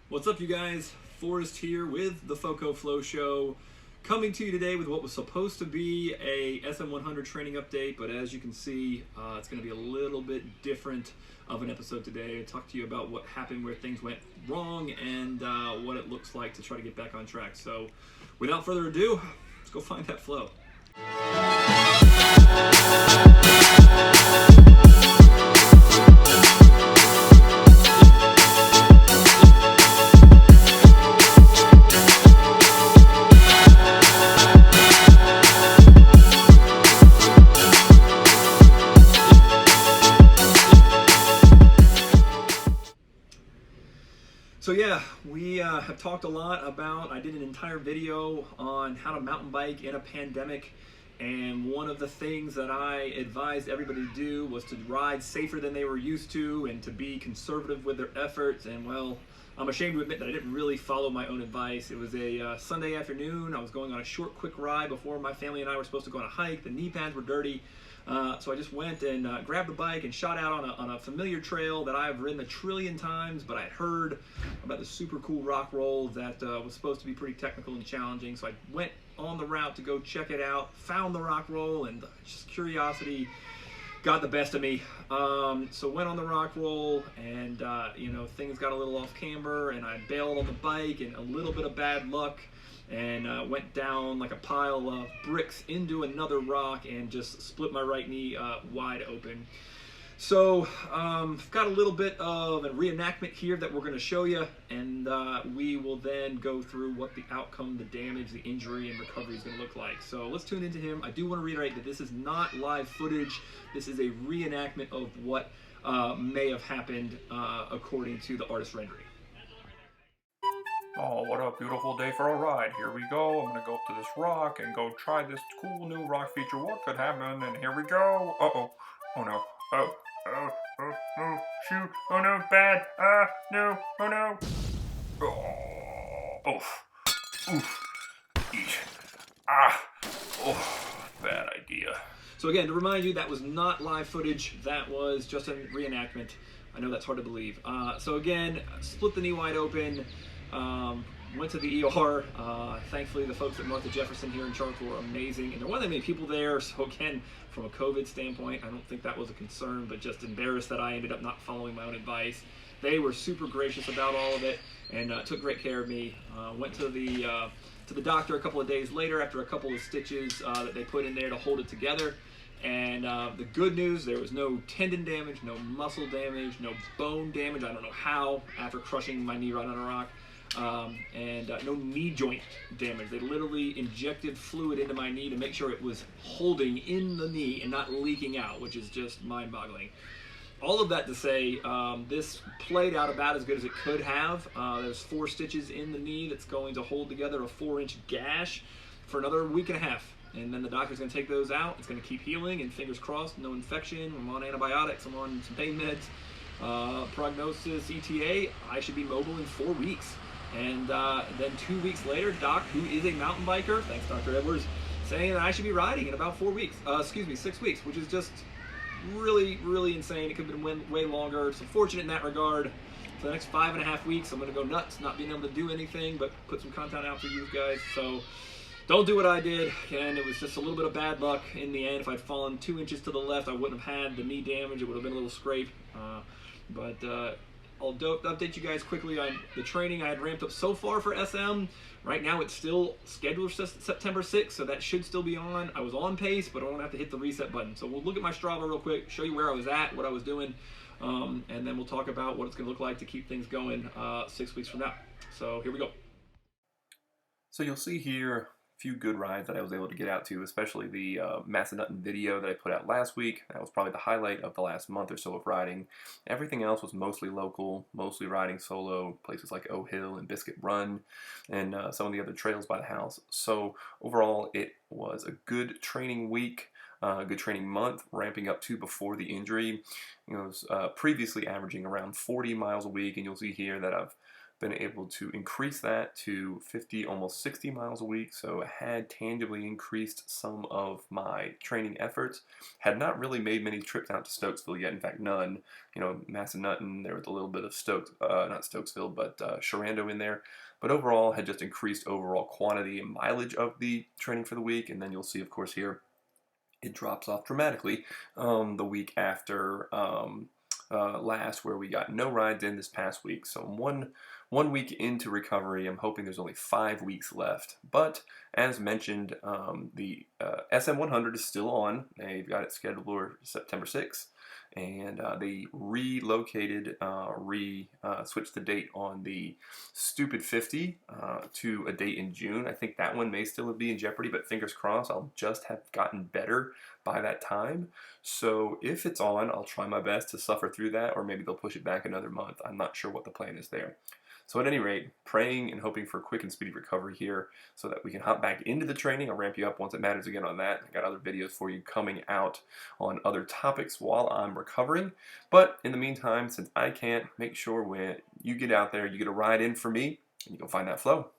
What's up, you guys? Forrest here with the FoCo Flow Show, coming to you today with what was supposed to be a SM100 training update, but as you can see, it's going to be a little bit different of an episode today. I talk to you about what happened, where things went wrong, and what it looks like to try to get back on track. So, without further ado, let's go find that flow. So yeah, we have talked a lot about, I did an entire video on how to mountain bike in a pandemic, and one of the things that I advised everybody to do was to ride safer than they were used to and to be conservative with their efforts. And well, I'm ashamed to admit that I didn't really follow my own advice. It was a Sunday afternoon. I was going on a short, quick ride before my family and I were supposed to go on a hike. The knee pads were dirty. So I just went and grabbed the bike and shot out on a familiar trail that I've ridden 1,000,000,000 times, but I'd heard about the super cool rock roll that was supposed to be pretty technical and challenging. So I went on the route to go check it out, found the rock roll, and just curiosity got the best of me. So went on the rock roll, and things got a little off camber, and I bailed on the bike, and a little bit of bad luck, and went down like a pile of bricks into another rock and just split my right knee wide open. So I've got a little bit of a reenactment here that we're going to show you, and we will then go through what the outcome, the damage, the injury, and recovery is going to look like. So let's tune into him. I do want to reiterate that this is not live footage. This is a reenactment of what may have happened according to the artist's rendering. Oh, what a beautiful day for a ride. Here we go. I'm gonna go up to this rock and go try this cool new rock feature. What could happen? And here we go. Uh-oh. Oh no. Oh, shoot. Oh no, bad. No. Oh no. Oh, oof. Eesh. Bad idea. So again, to remind you, that was not live footage. That was just a reenactment. I know that's hard to believe. So again, split the knee wide open. Went to the ER. Thankfully, the folks at Martha Jefferson here in Charlottesville were amazing, and there weren't that many people there. So again, from a COVID standpoint, I don't think that was a concern, but just embarrassed that I ended up not following my own advice. They were super gracious about all of it, and took great care of me. Went to the doctor a couple of days later after a couple of stitches that they put in there to hold it together. And the good news, there was no tendon damage, no muscle damage, no bone damage. I don't know how, after crushing my knee right on a rock. And no knee joint damage. They literally injected fluid into my knee to make sure it was holding in the knee and not leaking out, which is just mind-boggling. All of that to say, this played out about as good as it could have. There's 4 stitches in the knee that's going to hold together a 4-inch gash for another week and a half. And then the doctor's going to take those out. It's going to keep healing, and fingers crossed, no infection. I'm on antibiotics. I'm on some pain meds. Prognosis, ETA, I should be mobile in 4 weeks. And then 2 weeks later, Doc, who is a mountain biker, thanks Dr. Edwards, saying that I should be riding in about 6 weeks, which is just really, really insane. It could have been way longer. So fortunate in that regard. For the next 5.5 weeks, I'm going to go nuts, not being able to do anything, but put some content out for you guys. So don't do what I did. Again, it was just a little bit of bad luck in the end. If I'd fallen 2 inches to the left, I wouldn't have had the knee damage. It would have been a little scrape. I'll update you guys quickly on the training I had ramped up so far for SM. Right now it's still scheduled for September 6th, so that should still be on. I was on pace, but I don't have to hit the reset button. So we'll look at my Strava real quick, show you where I was at, what I was doing, and then we'll talk about what it's going to look like to keep things going 6 weeks from now. So here we go. So you'll see here few good rides that I was able to get out to, especially the Massanutten video that I put out last week. That was probably the highlight of the last month or so of riding. Everything else was mostly local, mostly riding solo, places like O Hill and Biscuit Run, and some of the other trails by the house. So overall, it was a good training week, good training month, ramping up to before the injury. I was previously averaging around 40 miles a week, and you'll see here that I've been able to increase that to 50, almost 60 miles a week. So I had tangibly increased some of my training efforts. Had not really made many trips out to Stokesville yet. In fact, none. You know, Massanutten, there was a little bit of not Stokesville, but Shenandoah in there. But overall, had just increased overall quantity and mileage of the training for the week. And then you'll see, of course, here, it drops off dramatically the week after last, where we got no rides in this past week. So one week into recovery, I'm hoping there's only 5 weeks left. But as mentioned, the SM100 is still on. They've got it scheduled for September 6th. And they relocated, switched the date on the Stupid 50 to a date in June. I think that one may still be in jeopardy, but fingers crossed, I'll just have gotten better by that time. So if it's on, I'll try my best to suffer through that, or maybe they'll push it back another month. I'm not sure what the plan is there. So at any rate, praying and hoping for a quick and speedy recovery here so that we can hop back into the training. I'll ramp you up once it matters again on that. I got other videos for you coming out on other topics while I'm recovering. But in the meantime, since I can't, make sure when you get out there, you get a ride in for me and you go find that flow.